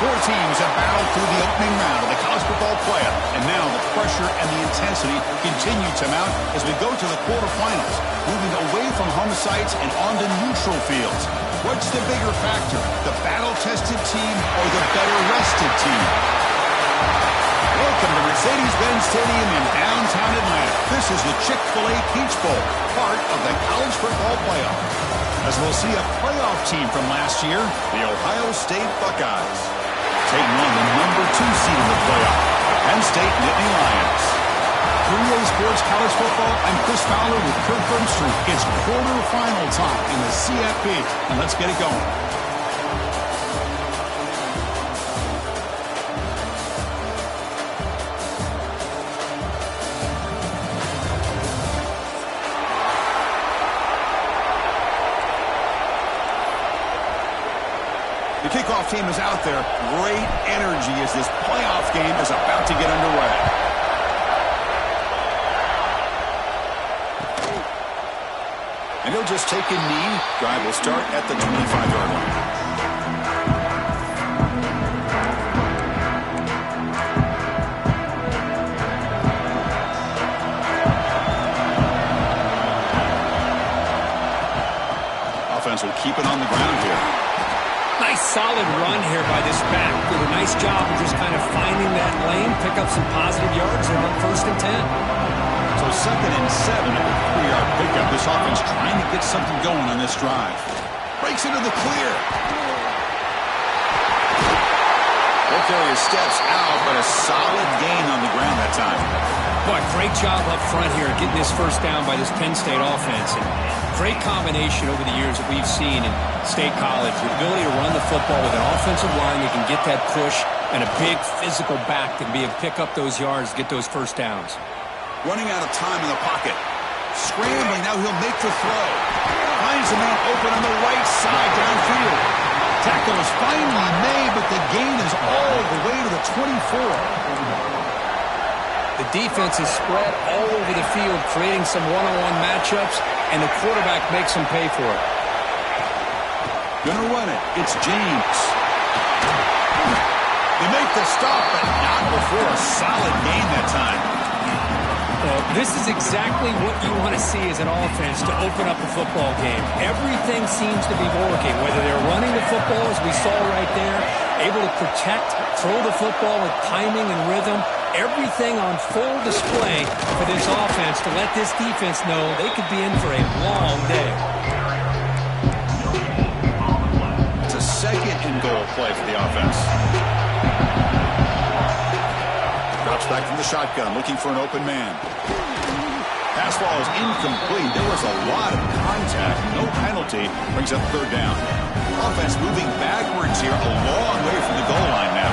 Four teams have battled through the opening round of the college football playoff, and now the pressure and the intensity continue to mount as we go to the quarterfinals, moving away from home sites and onto neutral fields. What's the bigger factor, the battle-tested team or the better-rested team? Welcome to Mercedes-Benz Stadium in downtown Atlanta. This is the Chick-fil-A Peach Bowl, part of the college football playoff. As we'll see a playoff team from last year, the Ohio State Buckeyes, taking on the number 2 seed in the playoff, the Penn State Nittany Lions. 3A Sports College Football, I'm Chris Fowler with Kirk Bergstrom. It's quarterfinal time in the CFP, and let's get it going. The kickoff team is out there. Great energy as this playoff game is about to get underway. And he'll just take a knee. Drive will start at the 25-yard line. Offense will keep it on the ground here. Nice solid run here by this back. Did a nice job of just kind of finding that lane, pick up some positive yards there on 1st and 10. So 2nd and 7 at the 3-yard pickup. This offense trying to get something going on this drive. Breaks into the clear. Both areas steps out, but a solid gain on the ground that time. Boy, great job up front here getting this first down by this Penn State offense. And great combination over the years that we've seen in State College. The ability to run the football with an offensive line that can get that push and a big physical back that can be able to pick up those yards, get those first downs. Running out of time in the pocket. Scrambling, now he'll make the throw. Finds the man open on the right side downfield. Tackle is finally made, but the gain is all the way to the 24. The defense is spread all over the field, creating some one-on-one matchups, and the quarterback makes them pay for it. Gonna run it. It's James. They make the stop, but not before a solid gain that time. Well, this is exactly what you want to see as an offense to open up a football game. Everything seems to be working, whether they're running the football, as we saw right there, able to protect, throw the football with timing and rhythm, everything on full display for this offense to let this defense know they could be in for a long day. It's a 2nd and goal play for the offense. Drops back from the shotgun, looking for an open man. Pass ball is incomplete. There was a lot of contact. No penalty. Brings up 3rd down. Offense moving backwards here, a long way from the goal line now.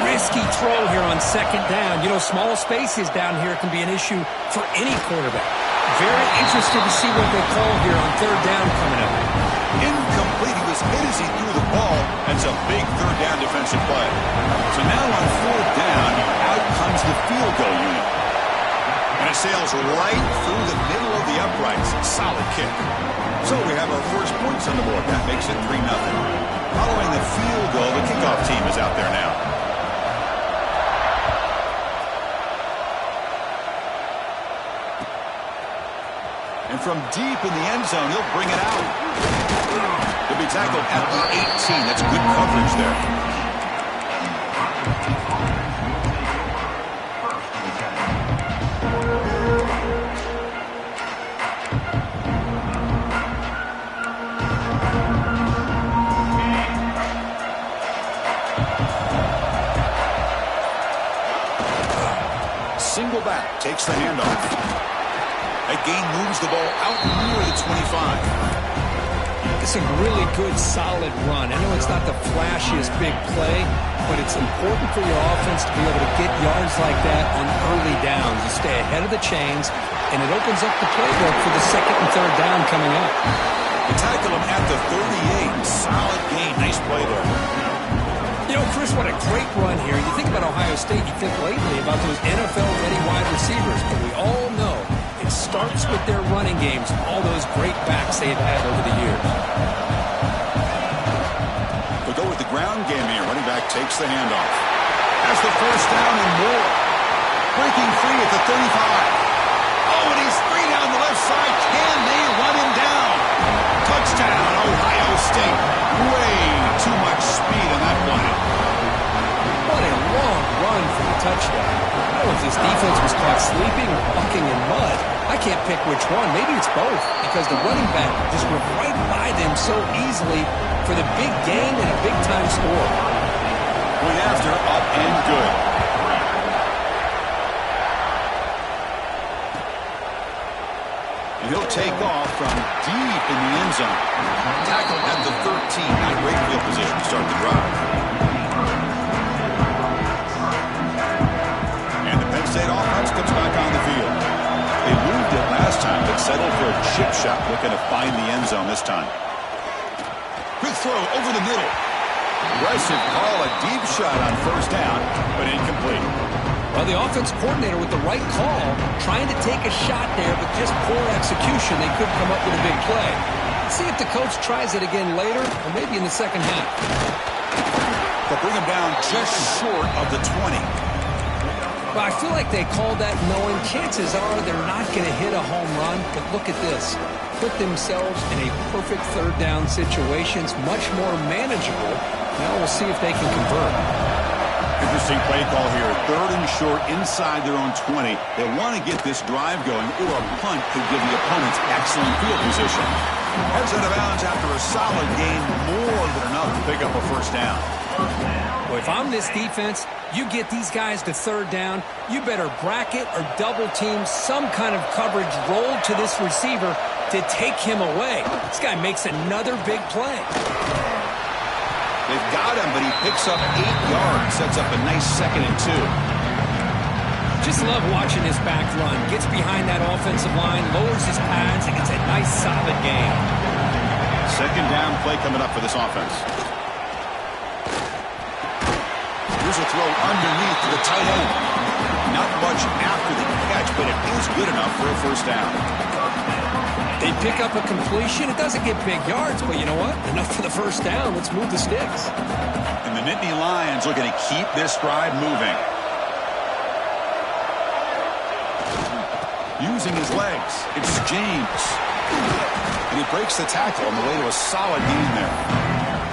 Risky throw here on 2nd down. You know, small spaces down here can be an issue for any quarterback. Very interested to see what they call here on 3rd down coming up. Incomplete. He was hit as he threw the ball. That's a big 3rd down defensive play. So now on 4th down, out comes the field goal unit. And it sails right through the middle of the uprights. Solid kick. So we have our first points on the board. That makes it 3-0. Following the field goal, the kickoff team is out there now. And from deep in the end zone, he'll bring it out. He'll be tackled at the 18. That's good coverage there. Single back, takes the handoff. That gain moves the ball out near the 25. It's a really good, solid run. I know it's not the flashiest big play, but it's important for your offense to be able to get yards like that on early downs. You stay ahead of the chains, and it opens up the playbook for the 2nd and 3rd down coming up. You tackle him at the 38. Solid gain. Nice play there. You know, Chris, what a great run here. You think about Ohio State, you think lately about those NFL-ready wide receivers, but we all know it starts with their running games, all those great backs they've had over the years. We'll go with the ground game here. Running back takes the handoff. Has the first down and more. Breaking free at the 35. Oh, and he's free down the left side. Can they run him down? Touchdown, Ohio State. Way too much speed on that play. What a long run for the touchdown. I don't know if this defense was caught sleeping or walking in mud. I can't pick which one. Maybe it's both, because the running back just went right by them so easily for the big gain and a big-time score. Point after, up and good. And he'll take off from deep in the end zone. Tackle at the 13. Not a great field position to start the drive. And the Penn State offense comes back on the field. They moved it last time, but settled for a chip shot, looking to find the end zone this time. Quick throw over the middle. Aggressive call, a deep shot on first down, but incomplete. Well, the offense coordinator with the right call, trying to take a shot there, but just poor execution. They could come up with a big play. Let's see if the coach tries it again later, or maybe in the second half. They'll bring him down just short of the 20. Well, I feel like they called that knowing chances are they're not going to hit a home run, but look at this. Put themselves in a perfect third down situation. It's much more manageable. Now we'll see if they can convert. Interesting play call here. Third and short inside their own 20. They want to get this drive going, or a punt could give the opponents excellent field position. Heads out of bounds after a solid gain, more than enough to pick up a first down. Well, if I'm this defense, you get these guys to third down, you better bracket or double team some kind of coverage roll to this receiver to take him away. This guy makes another big play. They've got him, but he picks up 8 yards, sets up a nice 2nd and 2. Just love watching his back run. Gets behind that offensive line, lowers his pads, and gets a nice solid gain. Second down play coming up for this offense. Here's a throw underneath to the tight end. Not much after the catch, but it is good enough for a first down. They pick up a completion. It doesn't get big yards, but you know what? Enough for the first down. Let's move the sticks. And the Nittany Lions looking to keep this drive moving. Using his legs, it's James. And he breaks the tackle on the way to a solid gain there.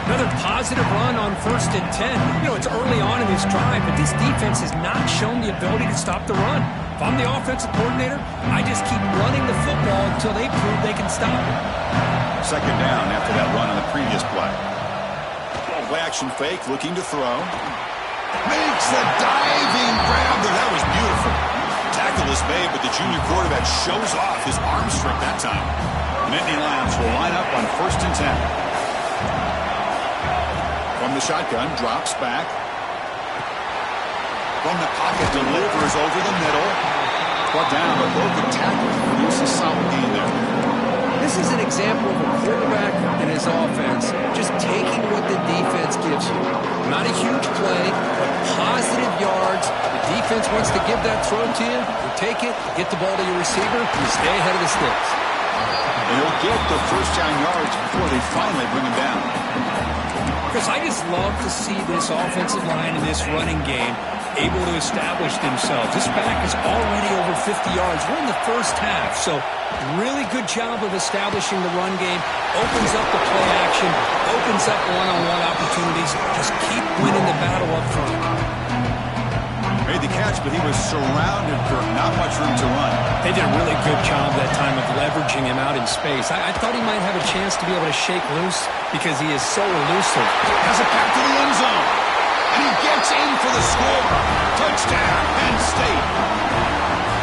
Another positive run on 1st and 10. You know, it's early on in this drive, but this defense has not shown the ability to stop the run. If I'm the offensive coordinator, I just keep running the football until they prove they can stop it. Second down after that run on the previous play. Play action fake, looking to throw. Makes the diving grab there. That was beautiful. Tackle is made, but the junior quarterback shows off his arm strength that time. Nittany Lions will line up on 1st and 10. From the shotgun, drops back. From the pocket, delivers over the middle. Brought down, but broken tackle. Produces a solid gain there. This is an example of a quarterback and his offense just taking what the defense gives you. Not a huge play, but positive yards. The defense wants to give that throw to you. You take it, get the ball to your receiver, you stay ahead of the sticks. And he'll get the first down yards before they finally bring him down. Chris, I just love to see this offensive line and this running game able to establish themselves. This back is already over 50 yards. We're in the first half, so really good job of establishing the run game. Opens up the play action, opens up one-on-one opportunities. Just keep winning the battle up front. Made the catch, but he was surrounded for not much room to run. They did a really good job that time of leveraging him out in space. I thought he might have a chance to be able to shake loose because he is so elusive. Has it back to the end zone. And he gets in for the score. Touchdown, Penn State.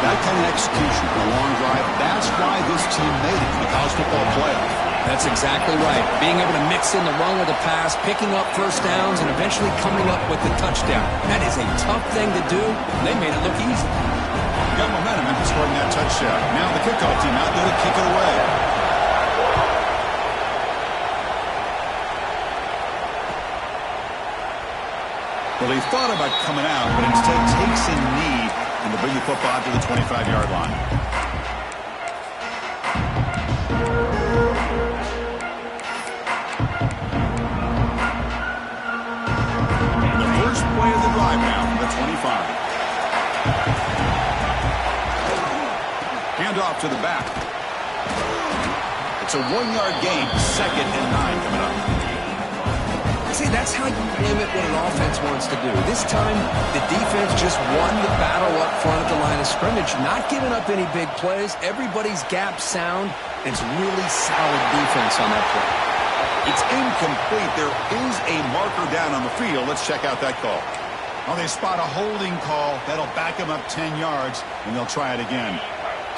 That kind of execution in a long drive, that's why this team made it to the college football playoff. That's exactly right. Being able to mix in the run with the pass, picking up first downs, and eventually coming up with the touchdown. That is a tough thing to do. They made it look easy. Got momentum into scoring that touchdown. Now the kickoff team out there to kick it away. Well, they thought about coming out, but instead takes a knee and to bring the football to the 25-yard line. the 25. Hand off to the back. It's a 1-yard gain. 2nd and 9 coming up. See, that's how you limit what an offense wants to do. This time, the defense just won the battle up front at the line of scrimmage, not giving up any big plays. Everybody's gap sound, and it's really solid defense on that play. It's incomplete. There is a marker down on the field. Let's check out that call. Well, they spot a holding call. That'll back them up 10 yards, and they'll try it again.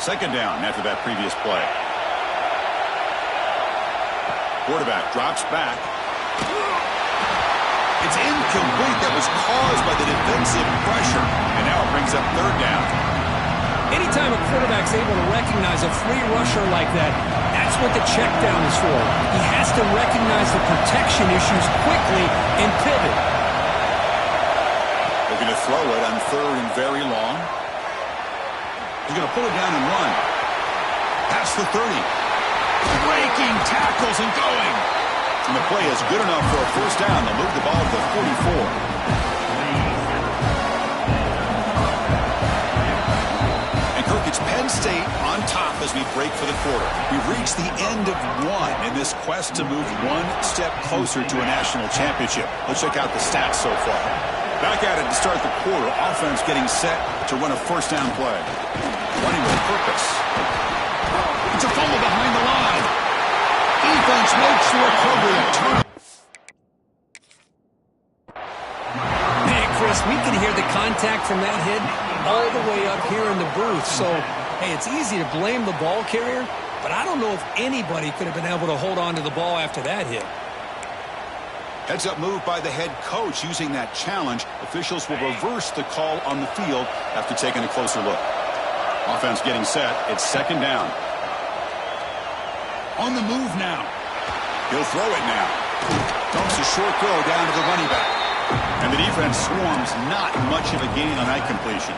2nd down after that previous play. Quarterback drops back. It's incomplete. That was caused by the defensive pressure. And now it brings up 3rd down. Anytime a quarterback's able to recognize a free rusher like that, that's what the check down is for. He has to recognize the protection issues quickly and pivot. Looking to throw it on 3rd and very long. He's going to pull it down and run. Past the 30. Breaking tackles and going. And the play is good enough for a 1st down. They'll move the ball to the 44. And Kirk, it's Penn State on top as we break for the quarter. We've reached the end of one in this quest to move one step closer to a national championship. Let's check out the stats so far. Back at it to start the quarter. Offense getting set to run a 1st down play. Running with purpose. It's a fumble behind the line. Defense makes the recovery a turn. Hey, Chris, we can hear the contact from that hit all the way up here in the booth. So, hey, it's easy to blame the ball carrier, but I don't know if anybody could have been able to hold on to the ball after that hit. Heads-up move by the head coach using that challenge. Officials will reverse the call on the field after taking a closer look. Offense getting set. It's 2nd down. On the move now. He'll throw it now. Dumps a short throw down to the running back. And the defense swarms. Not much of a gain on that completion.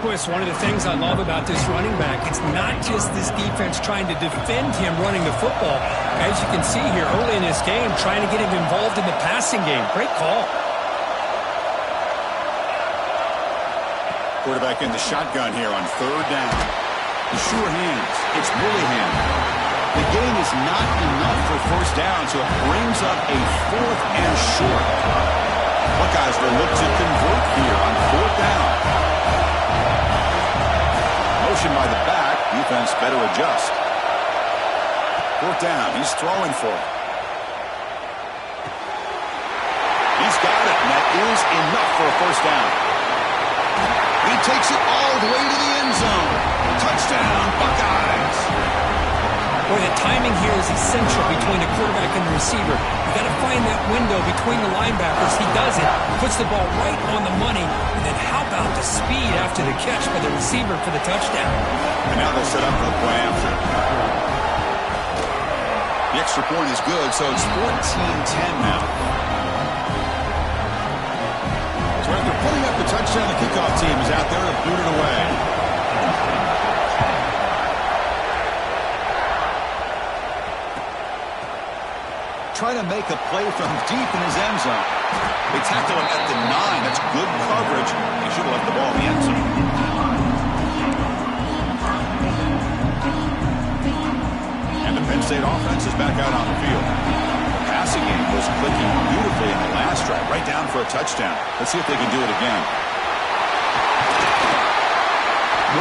Chris, one of the things I love about this running back, it's not just this defense trying to defend him running the football. As you can see here early in this game, trying to get him involved in the passing game. Great call. Quarterback in the shotgun here on 3rd down. The sure hands. It's Willingham. The gain is not enough for 1st down, so it brings up a 4th and short. Buckeyes will look to convert here on 4th down. Motion by the back. Defense better adjust. 4th down. He's throwing for it. He's got it, and that is enough for a 1st down. He takes it all the way to the end zone. Touchdown, Buckeyes. Boy, the timing here is essential between the quarterback and the receiver. You've got to find that window between the linebackers. He does it, puts the ball right on the money, and then how about the speed after the catch by the receiver for the touchdown? And now they'll set up for the play after. The extra point is good, so it's 14-10 now. So after putting up the touchdown, the kickoff team is out there to boot it away. Trying to make a play from deep in his end zone. They tackle him at the 9. That's good coverage. They should have left the ball in the end zone. And the Penn State offense is back out on the field. The passing game was clicking beautifully in the last drive, right down for a touchdown. Let's see if they can do it again.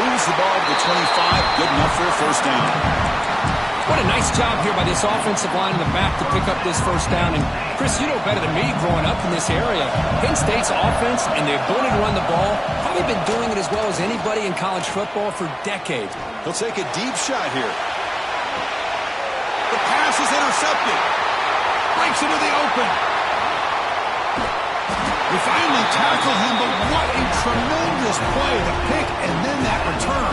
Moves the ball to the 25. Good enough for a 1st down. What a nice job here by this offensive line in the back to pick up this 1st down. And, Chris, you know better than me growing up in this area. Penn State's offense and the ability to run the ball, probably been doing it as well as anybody in college football for decades. He'll take a deep shot here. The pass is intercepted. Breaks into the open. We finally tackle him, but what a tremendous play. The pick and then that return.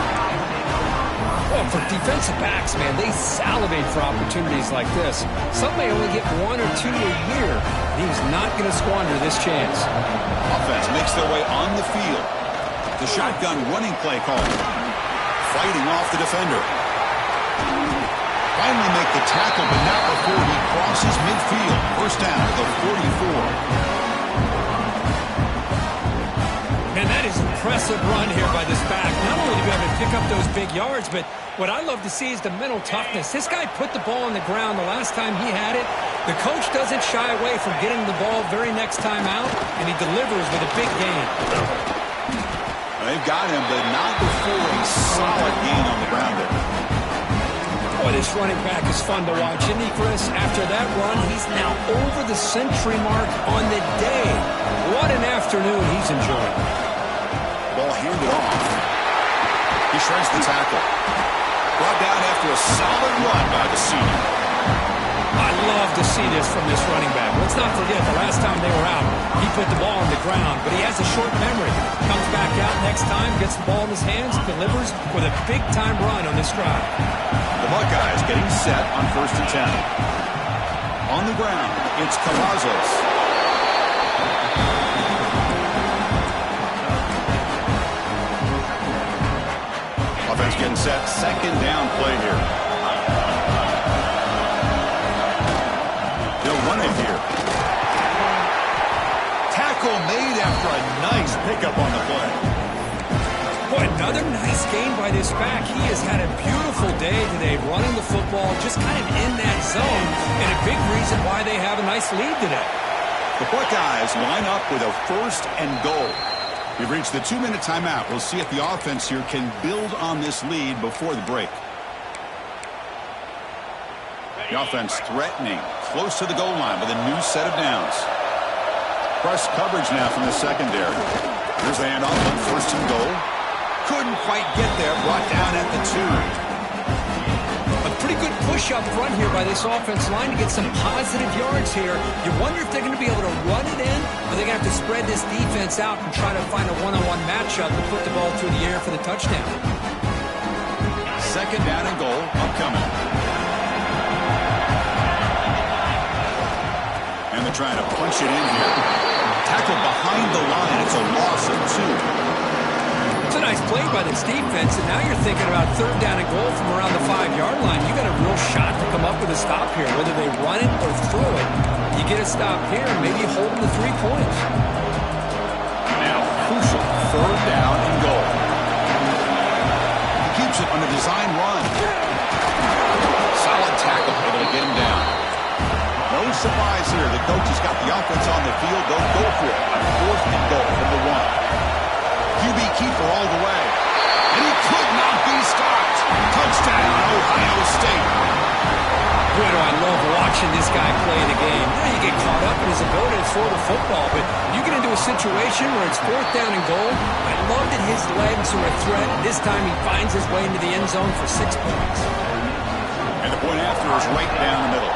Well, for defensive backs, man, they salivate for opportunities like this. Some may only get 1 or 2 a year, and he was not going to squander this chance. Offense makes their way on the field. The shotgun running play call. Fighting off the defender. Finally make the tackle, but not before he crosses midfield. 1st down to the 44. impressive run here by this back. Not only did he be able to pick up those big yards, but what I love to see is the mental toughness. This guy put the ball on the ground the last time he had it. The coach doesn't shy away from getting the ball very next time out, and he delivers with a big gain. They've got him, but not before a solid gain on the ground there. Boy, this running back is fun to watch, isn't he, Chris? After that run, he's now over the century mark on the day. What an afternoon he's enjoying. Ball handed off. He shreds the tackle. Brought down after a solid run by the senior. I love to see this from this running back. Let's not forget, the last time they were out, he put the ball on the ground, but he has a short memory. Comes back out next time, gets the ball in his hands, delivers with a big-time run on this drive. The Buckeyes getting set on 1st and 10. On the ground, it's Cavazos. Offense getting set. 2nd down play here. They'll run it here. Tackle made after a nice pickup on the play. Boy, another nice gain by this back. He has had a beautiful day today running the football, just kind of in that zone, and a big reason why they have a nice lead today. The Buckeyes line up with a 1st and goal. We've reached the 2-minute timeout. We'll see if the offense here can build on this lead before the break. The offense threatening, close to the goal line with a new set of downs. Press coverage now from the secondary. Here's the handoff on 1st and goal. Couldn't quite get there, brought down at the 2. A pretty good push up front here by this offense line to get some positive yards here. You wonder if they're going to be able to run it in, or they're going to have to spread this defense out and try to find a one-on-one matchup and put the ball through the air for the touchdown. 2nd down and goal upcoming. And they're trying to punch it in here. Tackled behind the line. It's a loss of 2. It's a nice play by this defense, and now you're thinking about 3rd down and goal from around the 5-yard line. You got a real shot to come up with a stop here, whether they run it or throw it. You get a stop here and maybe hold them to 3 points. Now crucial 3rd down and goal. He keeps it on a design run. Solid tackle, able to get him down. No surprise here. The coach has got the offense on the field. They'll go for it on 4th and goal from the 1. QB keeper all the way. And he could not be stopped. Touchdown, Ohio State. Boy, do I love watching this guy play the game. You get caught up in his ability to throw the football, but you get into a situation where it's 4th down and goal. I love that his legs are a threat. This time he finds his way into the end zone for 6 points. And the point after is right down the middle.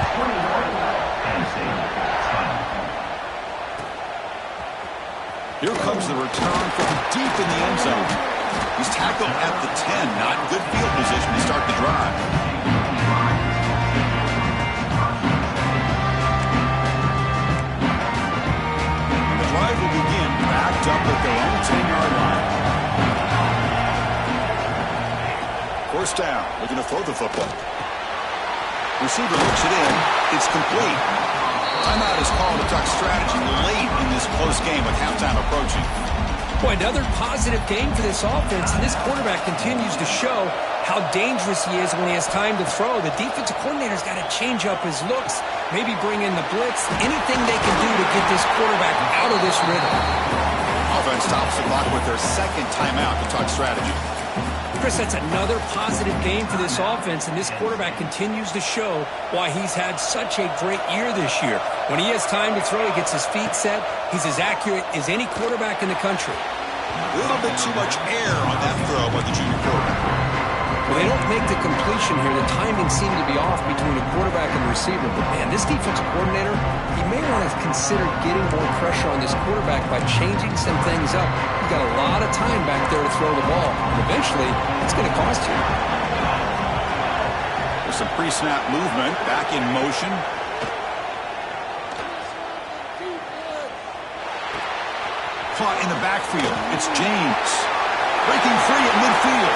Here comes the return from deep in the end zone. He's tackled at the 10. Not in good field position to start the drive. And the drive will begin backed up at their own 10-yard line. 1st down, looking to throw the football. Receiver looks it in. It's complete. Timeout is called to talk strategy late in this close game with halftime approaching. Boy, another positive game for this offense, and this quarterback continues to show how dangerous he is when he has time to throw. The defensive coordinator's got to change up his looks, maybe bring in the blitz, anything they can do to get this quarterback out of this rhythm. Offense stops the clock with their 2nd timeout to talk strategy. Chris, that's another positive game for this offense, and this quarterback continues to show why he's had such a great year this year. When he has time to throw, he gets his feet set. He's as accurate as any quarterback in the country. A little bit too much air on that throw by the junior quarterback. Well, they don't make the completion here. The timing seemed to be off between the quarterback and the receiver. But, man, this defensive coordinator, he may want to consider getting more pressure on this quarterback by changing some things up. He's got a lot of time back there to throw the ball. And eventually, it's going to cost you. There's some pre-snap movement, back in motion. Caught in the backfield. It's James. Breaking free at midfield.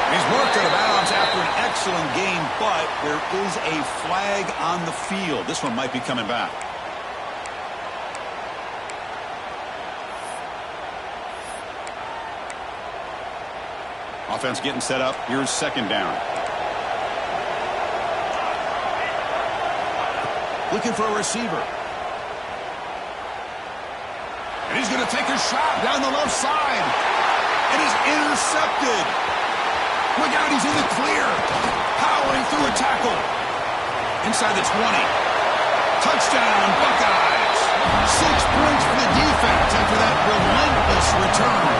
He's worked out of bounds after an excellent game, but there is a flag on the field. This one might be coming back. Offense getting set up. Here's second down. Looking for a receiver. And he's going to take a shot down the left side. It is intercepted. Look out, he's in the clear. Powering through a tackle. Inside the 20. Touchdown, Buckeyes. 6 points for the defense after that relentless return.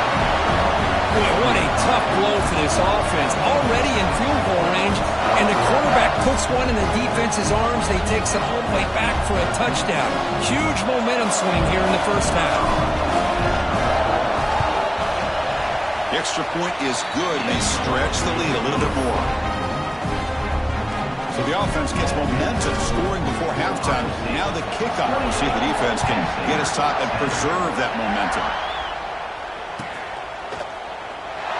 Boy, what a tough blow for this offense. Already in field goal range, and the quarterback puts one in the defense's arms. They takes it all the way back for a touchdown. Huge momentum swing here in the first half. The extra point is good, and they stretch the lead a little bit more. So the offense gets momentum, scoring before halftime. Now the kickoff. We'll see if the defense can get a stop and preserve that momentum.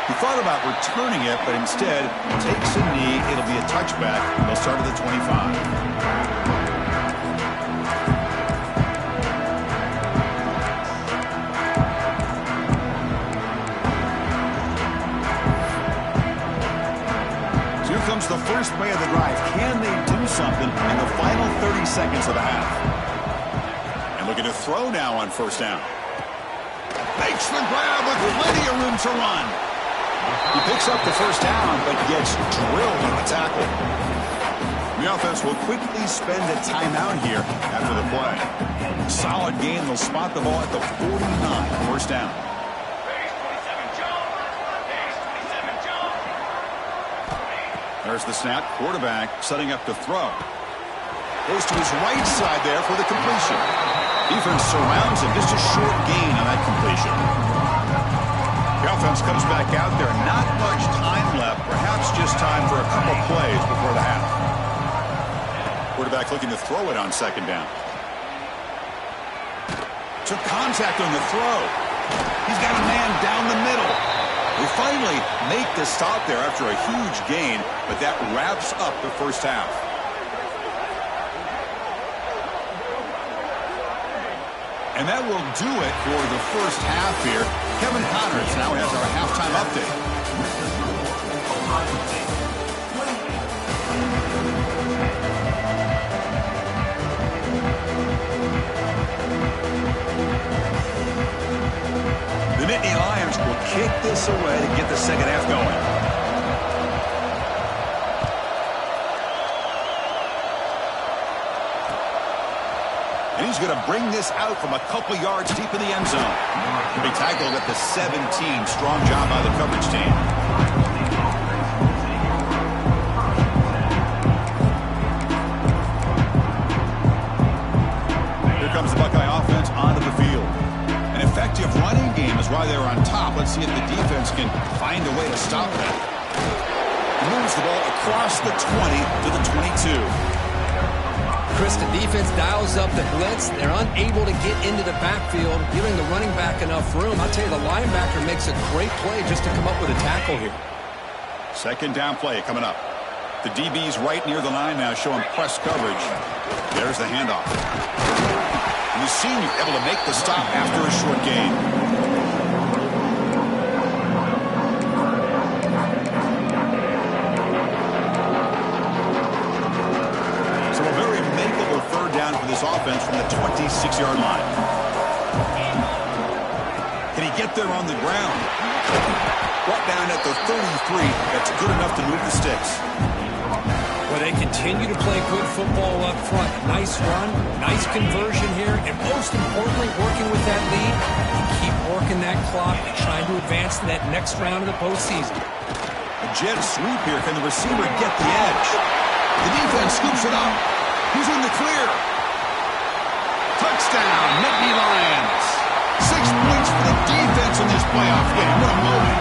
He thought about returning it, but instead takes a knee. It'll be a touchback. They'll start at the 25. So here comes the first play of the drive. Can they do something in the final 30 seconds of the half? And looking to throw now on first down. Makes the grab with plenty of room to run. He picks up the first down, but gets drilled on the tackle. The offense will quickly spend a timeout here after the play. Solid game. They'll spot the ball at the 49. First down. There's the snap. Quarterback setting up to throw. Goes to his right side there for the completion. Defense surrounds him. Just a short gain on that completion. The offense comes back out there. Not much time left. Perhaps just time for a couple plays before the half. Quarterback looking to throw it on second down. Took contact on the throw. He's got a man down the middle. They finally make the stop there after a huge gain, but that wraps up the first half. And that will do it for the first half here. Kevin Connors now has our halftime update. The Nittany Lions will kick this away to get the second half going. And he's going to bring this out from a couple yards deep in the end zone. He tackled at the 17. Strong job by the coverage team. Here comes the Buckeye offense onto the field. An effective running game is why they're on top. Let's see if the defense can find a way to stop that. He moves the ball across the 20 to the 22. Chris, the defense dials up the blitz. They're unable to get into the backfield, giving the running back enough room. I'll tell you, the linebacker makes a great play just to come up with a tackle here. Second down play coming up. The DB's right near the line now, showing press coverage. There's the handoff. And the senior able to make the stop after a short gain. This offense from the 26-yard line. Can he get there on the ground? Brought down at the 33. That's good enough to move the sticks. Well, they continue to play good football up front. Nice run, nice conversion here, and most importantly, working with that lead, you keep working that clock and trying to advance to that next round of the postseason. A jet sweep here. Can the receiver get the edge? The defense scoops it up. He's in the clear. Touchdown, Nittany Lions. 6 points for the defense in this playoff game. What a moment.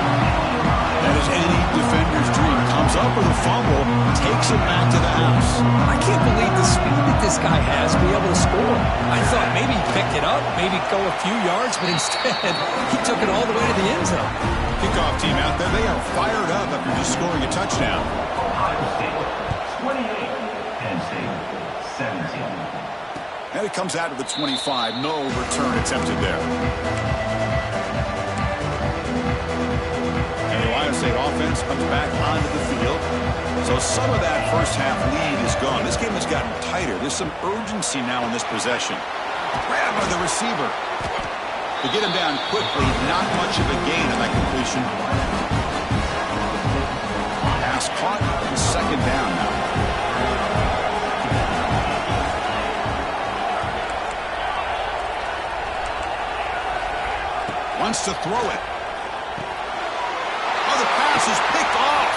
That is any defender's dream. Comes up with a fumble, takes it back to the house. I can't believe the speed that this guy has to be able to score. I thought maybe he picked it up, maybe go a few yards, but instead he took it all the way to the end zone. Kickoff team out there, they are fired up after just scoring a touchdown. Ohio State 28, Penn State 17. And it comes out of the 25. No return attempted there. And the Ohio State offense offense comes back onto the field. So some of that first half lead is gone. This game has gotten tighter. There's some urgency now in this possession. Grab by the receiver. To get him down quickly, not much of a gain on that completion. Pass caught, second down now. Wants to throw it. Oh, the pass is picked off.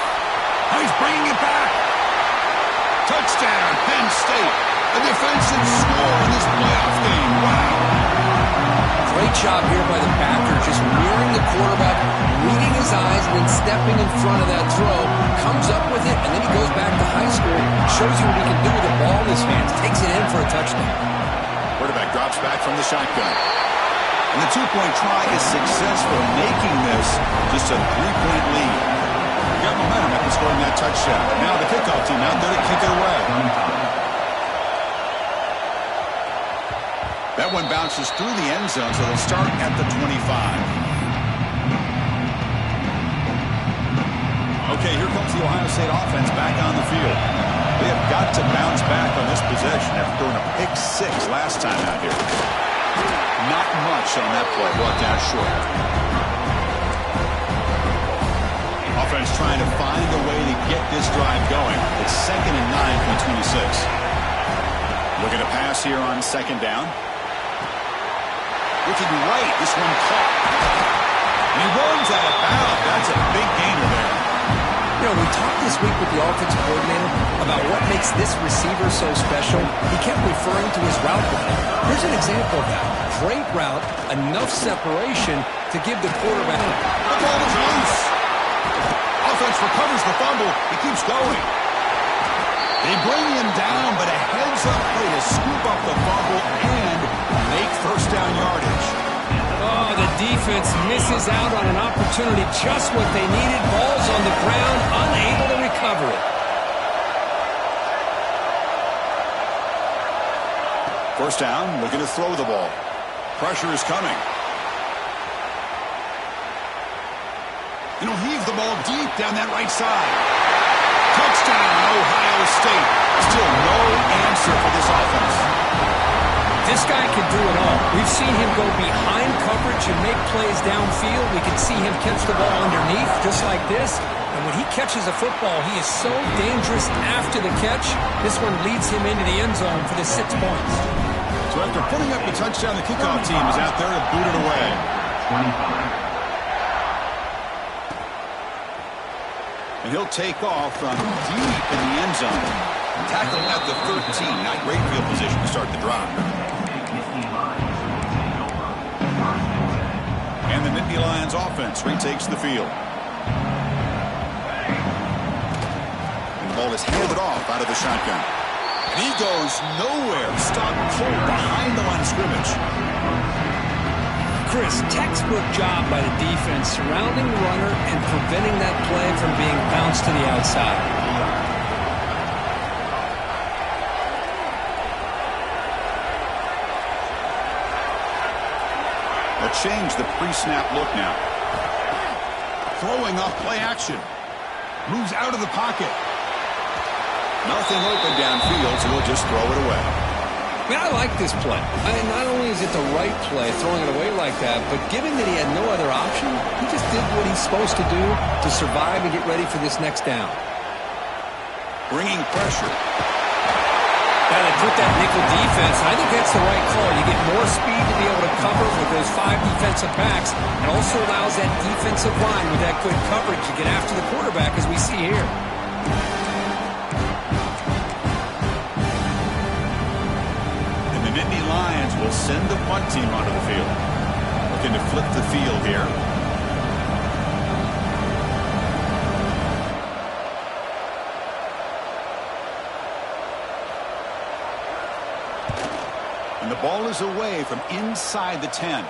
Oh, he's bringing it back. Touchdown, Penn State. A defensive score in this playoff game. Wow. Great job here by the backer, just mirroring the quarterback, reading his eyes, and then stepping in front of that throw. Comes up with it, and then he goes back to high school. Shows you what he can do with the ball in his hands. Takes it in for a touchdown. Quarterback drops back from the shotgun. And the two-point try is successful, making this just a three-point lead. You got momentum after scoring that touchdown. Now the kickoff team out there to kick it away. That one bounces through the end zone, so they'll start at the 25. Okay, here comes the Ohio State offense back on the field. They have got to bounce back on this possession after throwing a pick six last time out here. Not much on that play, brought down short. Offense trying to find a way to get this drive going. It's 2nd and 9 from 26. Looking to pass here on second down. Looking right, this one caught. And he runs out of bounds. That's a big gainer there. You know, we talked this week with the offensive coordinator about what makes this receiver so special. He kept referring to his route running. Here's an example of that. Great route, enough separation to give the quarterback. The ball is loose. Offense recovers the fumble. He keeps going. They bring him down, but a heads-up play to scoop up the fumble and make first down yardage. Oh, the defense misses out on an opportunity, just what they needed. Ball's on the ground, unable to recover it. First down, looking to throw the ball. Pressure is coming. And he'll heave the ball deep down that right side. Touchdown, Ohio State. Still no answer for this offense. This guy can do it all. We've seen him go behind coverage and make plays downfield. We can see him catch the ball underneath, just like this. And when he catches a football, he is so dangerous after the catch. This one leads him into the end zone for the 6 points. So after putting up the touchdown, the kickoff team is out there to boot it away. 25. And he'll take off from deep in the end zone. Tackle at the 13. Not great field position to start the drive. And the Nittany Lions offense retakes the field. And the ball is handed off out of the shotgun. And he goes nowhere. Stopped cold behind the line of scrimmage. Chris, textbook job by the defense surrounding the runner and preventing that play from being bounced to the outside. They'll change the pre-snap look now. Throwing off play action. Moves out of the pocket. Nothing open downfield, so he'll just throw it away. I mean, I like this play. I mean, not only is it the right play, throwing it away like that, but given that he had no other option, he just did what he's supposed to do to survive and get ready for this next down. Bringing pressure. Now they put that nickel defense, and I think that's the right call. You get more speed to be able to cover with those 5 defensive backs, and also allows that defensive line with that good coverage to get after the quarterback, as we see here. And the Nittany Lions will send the punt team onto the field. Looking to flip the field here. And the ball is away from inside the 10.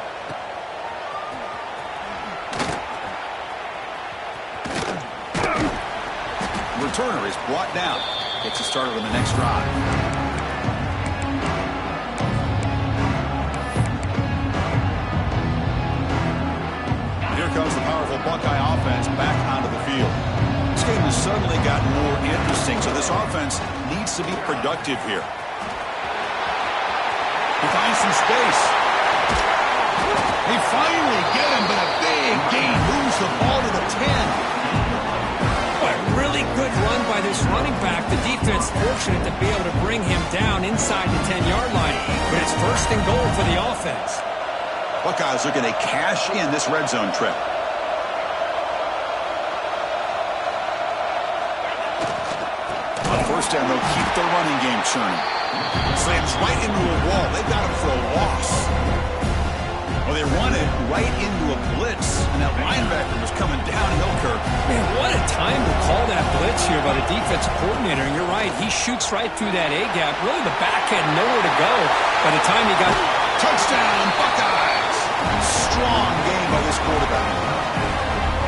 The returner is brought down. Gets it started on the next drive. Here comes the powerful Buckeye offense back onto the field. suddenly gotten more interesting, so this offense needs to be productive here. He finds some space. They finally get him, but a big gain moves the ball to the 10. A really good run by this running back. The defense fortunate to be able to bring him down inside the 10-yard line, but it's first and goal for the offense. Buckeyes are going to cash in this red zone trip. On first down, they'll keep the running game churning. Slams right into a wall. They've got him for a loss. Well, they run it right into a blitz, and that linebacker was coming downhill, Kirk. Man, what a time to call that blitz here by the defensive coordinator. And you're right, he shoots right through that A-gap. Really, the back had nowhere to go by the time he got... Touchdown, Buckeyes! Strong game by this quarterback.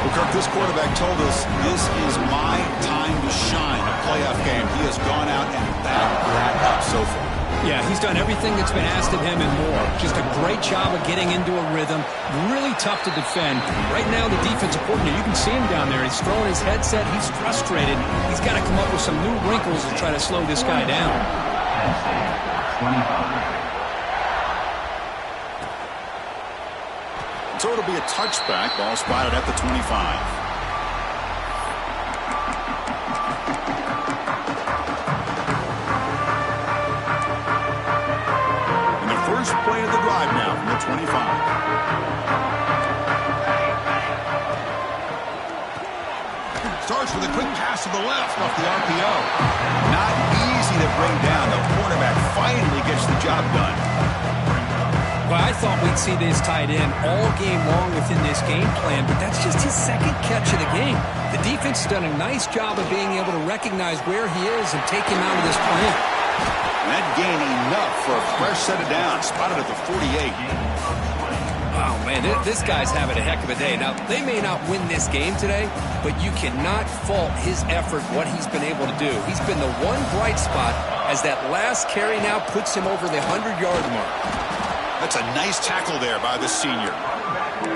Well, Kirk, this quarterback told us this is my time to shine, a playoff game. He has gone out and backed that up so far. Yeah, he's done everything that's been asked of him and more. Just a great job of getting into a rhythm. Really tough to defend. Right now, the defensive coordinator, you can see him down there. He's throwing his headset. He's frustrated. He's got to come up with some new wrinkles to try to slow this guy down. So it'll be a touchback. Ball spotted at the 25. First play of the drive now from the 25. Starts with a quick pass to the left off the RPO. Not easy to bring down. The quarterback finally gets the job done. Well, I thought we'd see this tight end all game long within this game plan, but that's just his second catch of the game. The defense has done a nice job of being able to recognize where he is and take him out of this plan. That gain enough for a fresh set of downs. Spotted at the 48. Wow, man, this guy's having a heck of a day. Now, they may not win this game today, but you cannot fault his effort, what he's been able to do. He's been the one bright spot as that last carry now puts him over the 100-yard mark. That's a nice tackle there by the senior.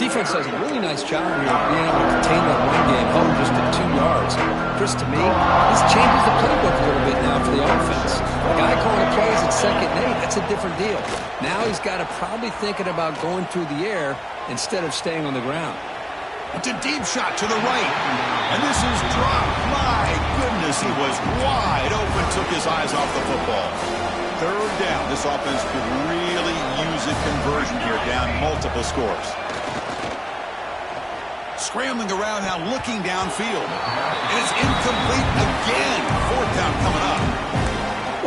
Defense does a really nice job here of being able to contain that run game home just at 2 yards. Chris, to me, this changes the playbook a little bit now for the offense. The guy calling plays at 2nd and 8, that's a different deal. Now he's got to probably thinking about going through the air instead of staying on the ground. It's a deep shot to the right. And this is dropped. My goodness, he was wide open, took his eyes off the football. Third down. This offense could really use a conversion here, down multiple scores. Scrambling around now, looking downfield. And it's incomplete again. 4th down coming up.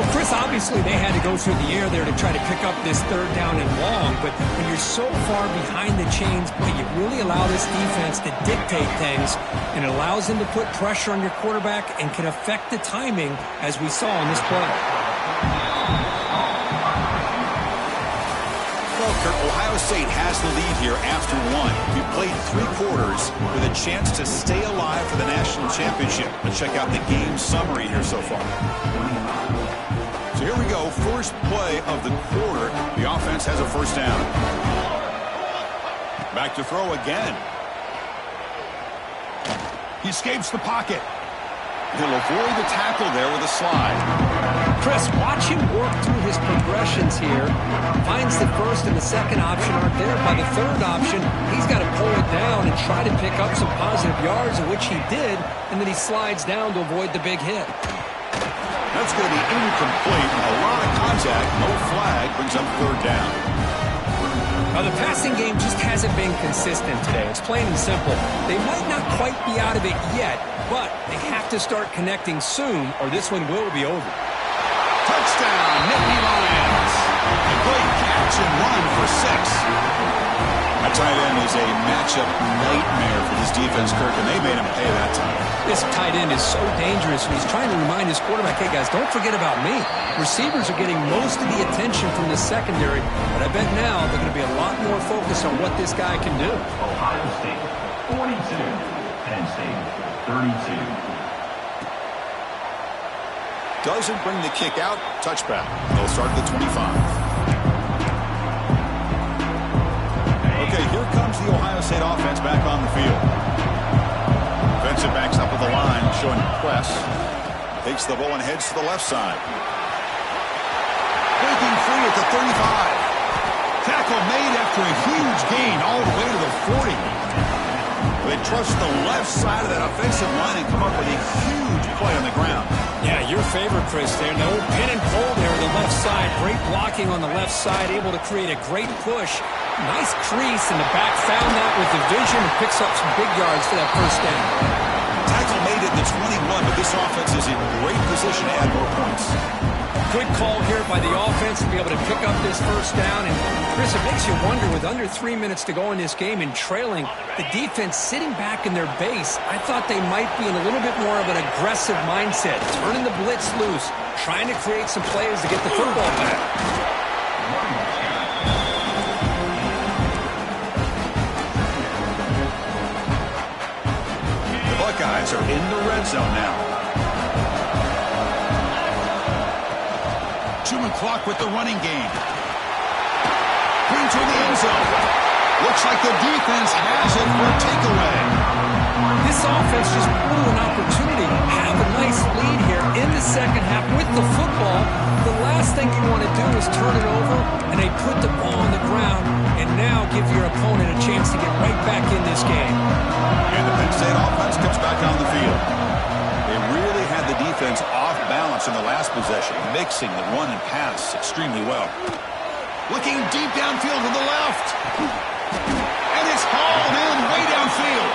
Well, Chris, obviously they had to go through the air there to try to pick up this 3rd down and long, but when you're so far behind the chains, boy, you really allow this defense to dictate things, and it allows them to put pressure on your quarterback and can affect the timing, as we saw in this play. Well, Kirk, Ohio State has the lead here after 1. We played 3 quarters with a chance to stay alive for the national championship. Let's check out the game summary here so far. So here we go. First play of the quarter. The offense has a first down. Back to throw again. He escapes the pocket. He'll avoid the tackle there with a slide. Chris, watch him work through his progressions here. Finds the first and the second option aren't there. By the third option, he's got to pull it down and try to pick up some positive yards, which he did, and then he slides down to avoid the big hit. That's going to be incomplete. A lot of contact, no flag, brings up 3rd down. Now, the passing game just hasn't been consistent today. It's plain and simple. They might not quite be out of it yet, but they have to start connecting soon, or this one will be over. Touchdown, Nittany Lions. A great catch and run for 6. That tight end is a matchup nightmare for this defense, Kirk, and they made him pay that time. This tight end is so dangerous, and he's trying to remind his quarterback, hey, guys, don't forget about me. Receivers are getting most of the attention from the secondary, but I bet now they're going to be a lot more focused on what this guy can do. Ohio State, 42. Penn State, 32. Doesn't bring the kick out. Touchback. They'll start at the 25. Okay, here comes the Ohio State offense back on the field. Defensive backs up with the line, showing press. Takes the ball and heads to the left side. Breaking free at the 35. Tackle made after a huge gain all the way to the 40. They trust the left side of that offensive line and come up with a huge play on the ground. Yeah, your favorite, Chris, there. No pin and pull there on the left side. Great blocking on the left side, able to create a great push. Nice crease in the back. Found that with the vision and picks up some big yards for that first down. Tackle made at the 21, but this offense is in great position to add more points. Good call here by the offense to be able to pick up this first down. And, Chris, it makes you wonder, with under 3 minutes to go in this game and trailing, the defense sitting back in their base, I thought they might be in a little bit more of an aggressive mindset, turning the blitz loose, trying to create some plays to get the football back. The Buckeyes are in the red zone now. 2 o'clock with the running game. Brings her in the end zone. Looks like the defense has it for a takeaway. This offense just blew an opportunity. Have a nice lead here in the second half with the football. The last thing you want to do is turn it over, and they put the ball on the ground and now give your opponent a chance to get right back in this game. And the Penn State offense comes back on the field. They really had the defense off balance in the last possession, mixing the run and pass extremely well. Looking deep downfield to the left. And it's hauled in way downfield.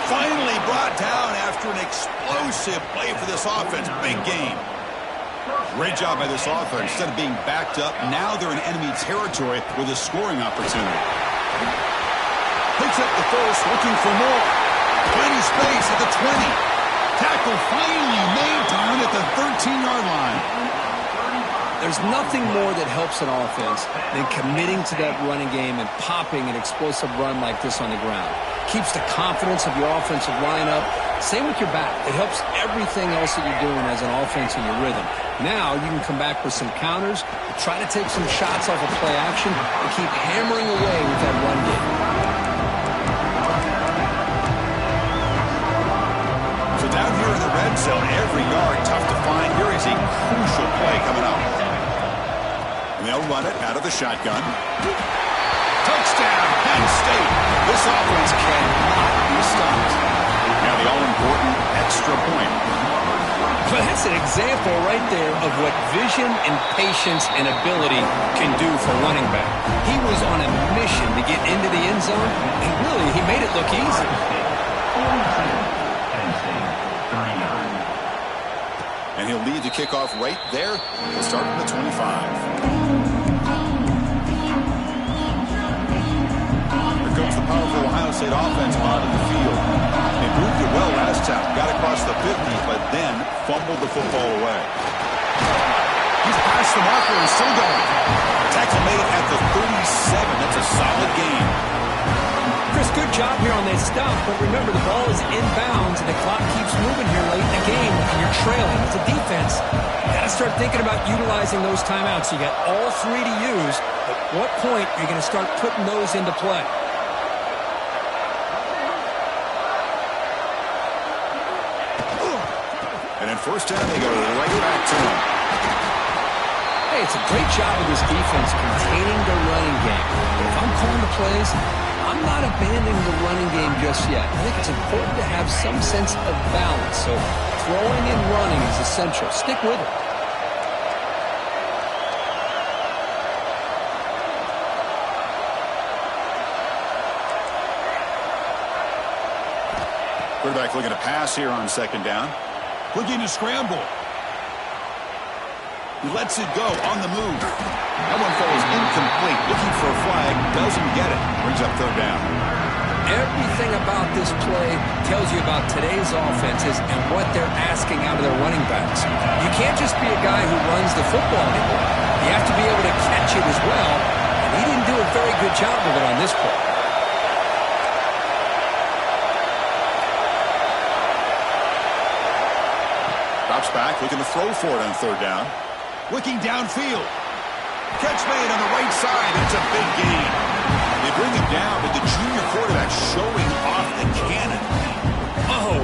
Finally brought down after an explosive play for this offense. Big game. Great job by this offense. Instead of being backed up, now they're in enemy territory with a scoring opportunity. Picks up the first, looking for more. Plenty space at the 20. Tackle finally made down at the 13-yard line. There's nothing more that helps an offense than committing to that running game and popping an explosive run like this on the ground. Keeps the confidence of your offensive line up. Same with your back. It helps everything else that you're doing as an offense in your rhythm. Now you can come back with some counters, try to take some shots off of play action, and keep hammering away with that run game. So down here in the red zone, every yard tough to find. Here is a crucial play coming up. And they'll run it out of the shotgun. Touchdown, Penn State. This offense cannot be stopped. Now the all-important extra point. Well, that's an example right there of what vision and patience and ability can do for running back. He was on a mission to get into the end zone, and really, he made it look easy. And he'll lead the kickoff right there. He'll start from the 25. Comes the powerful Ohio State offense out of the field. They moved it well last time, got across the 50, but then fumbled the football away. He's past the marker and still going. Tackle made at the 37. That's a solid gain. Chris, good job here on that stop, but remember, the ball is inbounds, and the clock keeps moving here late in the game, and you're trailing. As a defense, you got to start thinking about utilizing those timeouts. You got all three to use. At what point are you going to start putting those into play? And in first down, they go right back to him. Hey, it's a great job of this defense containing the running game. But if I'm calling the plays, I'm not abandoning the running game just yet. I think it's important to have some sense of balance. So throwing and running is essential. Stick with it. Quarterback looking to pass here on second down. Looking to scramble. He lets it go on the move. That one falls incomplete. Looking for a flag. Doesn't get it. Brings up third down. Everything about this play tells you about today's offenses and what they're asking out of their running backs. You can't just be a guy who runs the football anymore. You have to be able to catch it as well. And he didn't do a very good job of it on this play. Drops back, looking to throw for it on third down. Looking downfield. Catch made on the right side. It's a big gain. They bring him down, but the junior quarterback showing off the cannon. Oh,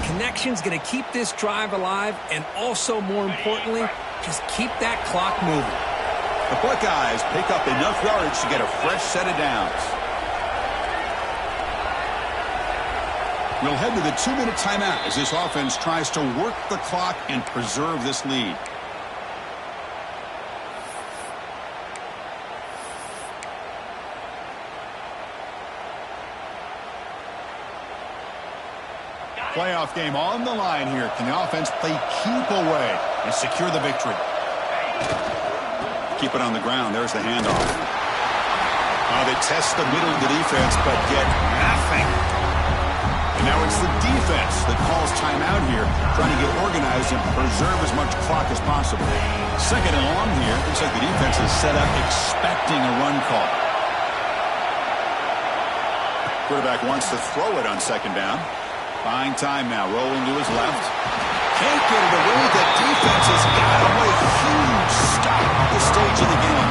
connection's going to keep this drive alive, and also, more importantly, just keep that clock moving. The Buckeyes pick up enough yardage to get a fresh set of downs. We'll head to the 2-minute timeout as this offense tries to work the clock and preserve this lead. Playoff game on the line here. Can the offense play keep away and secure the victory? Keep it on the ground. There's the handoff. They test the middle of the defense, but get nothing. And now it's the defense that calls timeout here, trying to get organized and preserve as much clock as possible. Second and long here. Looks like the defense is set up expecting a run call. Quarterback wants to throw it on second down. Buying time now, rolling to his left. Can't get it away. The defense has got him. What a huge stop at this stage of the game.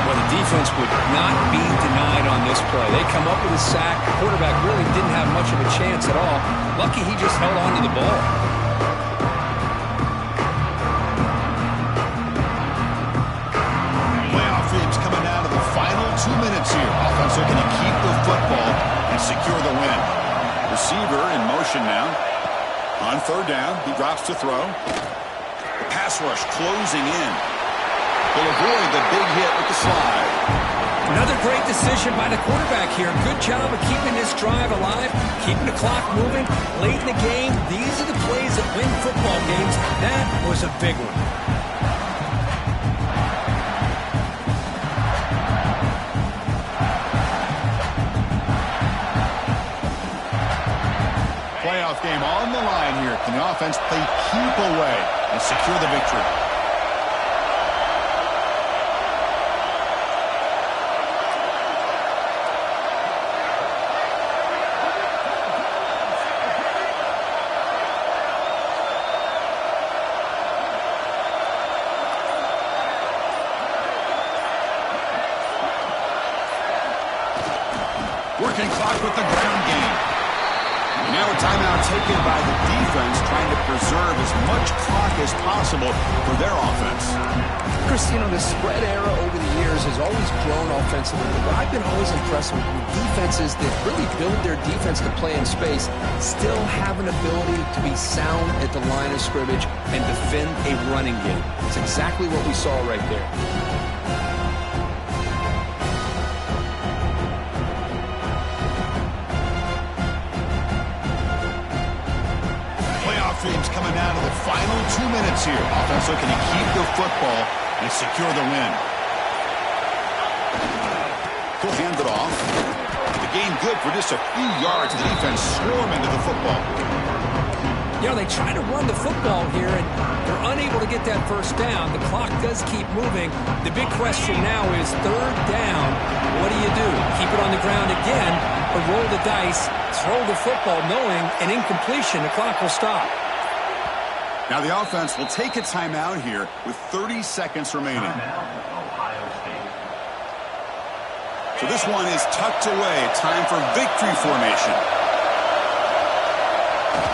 Well, the defense would not be denied on this play. They come up with a sack. The quarterback really didn't have much of a chance at all. Lucky he just held on to the ball. Playoff games coming down to the final 2 minutes here. Offense looking to keep the football and secure the win. Receiver in motion now. On third down, he drops to throw. The pass rush closing in. Will avoid the big hit with the slide. Another great decision by the quarterback here. Good job of keeping this drive alive, keeping the clock moving. Late in the game, these are the plays that win football games. That was a big one. Playoff game on the line here. Can the offense play keep away and secure the victory? Working clock with the ground game. Now a timeout taken by the defense, trying to preserve as much clock as possible for their offense. Chris, the spread era over the years has always grown offensively, but I've been always impressed with defenses that really build their defense to play in space, still have an ability to be sound at the line of scrimmage and defend a running game. It's exactly what we saw right there. Game's coming down to the final 2 minutes here. Offense looking to keep the football and secure the win. He'll hand it off. The game good for just a few yards. The defense swarming to the football. They try to run the football here, and they're unable to get that first down. The clock does keep moving. The big question now is third down. What do? Keep it on the ground again, or roll the dice, throw the football, knowing an incompletion, the clock will stop. Now the offense will take a timeout here with 30 seconds remaining. So this one is tucked away. Time for victory formation.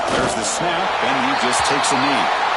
There's the snap, and he just takes a knee.